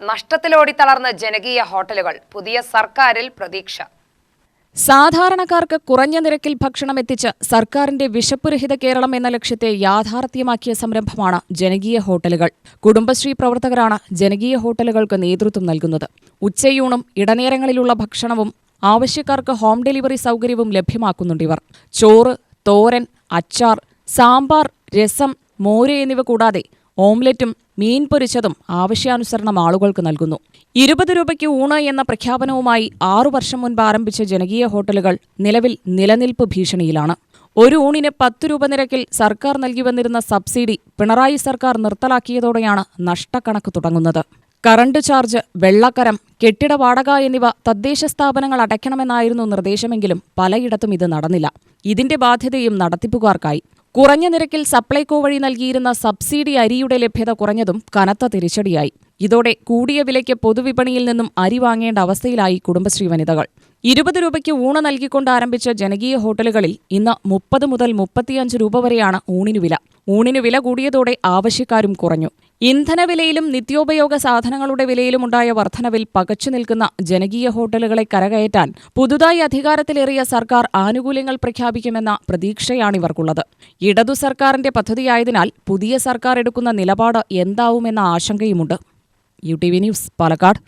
നഷ്ടത്തിലോടിത്തളർന്ന ജനകീയ ഹോട്ടലുകൾ. പുതിയ സർക്കാരിൽ പ്രതീക്ഷ. സാധാരണക്കാർക്ക് കുറഞ്ഞ നിരക്കിൽ ഭക്ഷണം എത്തിച്ച് സർക്കാരിന്റെ വിശപ്പുരഹിത കേരളം എന്ന ലക്ഷ്യത്തെ യാഥാർത്ഥ്യമാക്കിയ സംരംഭമാണ് ജനകീയ ഹോട്ടലുകൾ. കുടുംബശ്രീ പ്രവർത്തകരാണ് ജനകീയ ഹോട്ടലുകൾക്ക് നേതൃത്വം നൽകുന്നത്. ഉച്ചയൂണും ഇടനേരങ്ങളിലുള്ള ഭക്ഷണവും ആവശ്യക്കാർക്ക് ഹോം ഡെലിവറി സൗകര്യവും ലഭ്യമാക്കുന്നുണ്ടിവർ. ചോറ്, തോരൻ, അച്ചാർ, സാമ്പാർ, രസം, മോര് എന്നിവ കൂടാതെ ഓംലെറ്റും മീൻ പൊരിച്ചതും ആവശ്യാനുസരണം ആളുകൾക്ക് നൽകുന്നു. 20 രൂപയ്ക്ക് ഊണ് എന്ന പ്രഖ്യാപനവുമായി 6 വർഷം മുൻപ് ആരംഭിച്ച ജനകീയ ഹോട്ടലുകൾ നിലവിൽ നിലനിൽപ്പ് ഭീഷണിയിലാണ്. ഒരു ഊണിന് 10 രൂപ നിരക്കിൽ സർക്കാർ നൽകി വന്നിരുന്ന സബ്സിഡി പിണറായി സർക്കാർ നിർത്തലാക്കിയതോടെയാണ് നഷ്ടക്കണക്ക് തുടങ്ങുന്നത്. കറണ്ട് ചാർജ്, വെള്ളക്കരം, കെട്ടിട വാടക എന്നിവ തദ്ദേശ സ്ഥാപനങ്ങൾ അടയ്ക്കണമെന്നായിരുന്നു നിർദ്ദേശമെങ്കിലും പലയിടത്തും ഇത് നടന്നില്ല. ഇതിന്റെ ബാധ്യതയും നടത്തിപ്പുകാർക്കായി. കുറഞ്ഞ നിരക്കിൽ സപ്ലൈകോ വഴി നൽകിയിരുന്ന സബ്സിഡി അരിയുടെ ലഭ്യത കുറഞ്ഞതും കനത്ത തിരിച്ചടിയായി. ഇതോടെ കൂടിയ വിലയ്ക്ക് പൊതുവിപണിയിൽ നിന്നും അരി വാങ്ങേണ്ട അവസ്ഥയിലായി കുടുംബശ്രീ വനിതകൾ. 20 രൂപയ്ക്ക് ഊണ് നൽകിക്കൊണ്ട് ആരംഭിച്ച ജനകീയ ഹോട്ടലുകളിൽ ഇന്ന് 30 മുതൽ 35 രൂപ വരെയാണ് ഊണിനു വില. ഊണിനു വില കൂടിയതോടെ ആവശ്യക്കാരും കുറഞ്ഞു. ഇന്ധനവിലയിലും നിത്യോപയോഗ സാധനങ്ങളുടെ വിലയിലുമുണ്ടായ വർധനവിൽ പകച്ചു നിൽക്കുന്ന ജനകീയ ഹോട്ടലുകളെ കരകയറ്റാൻ പുതുതായി അധികാരത്തിലേറിയ സർക്കാർ ആനുകൂല്യങ്ങൾ പ്രഖ്യാപിക്കുമെന്ന പ്രതീക്ഷയാണിവർക്കുള്ളത്. ഇടതു സർക്കാരിന്റെ പദ്ധതിയായതിനാൽ പുതിയ സർക്കാർ എടുക്കുന്ന നിലപാട് എന്താവുമെന്ന ആശങ്കയുമുണ്ട്. UTV news, Palakkad.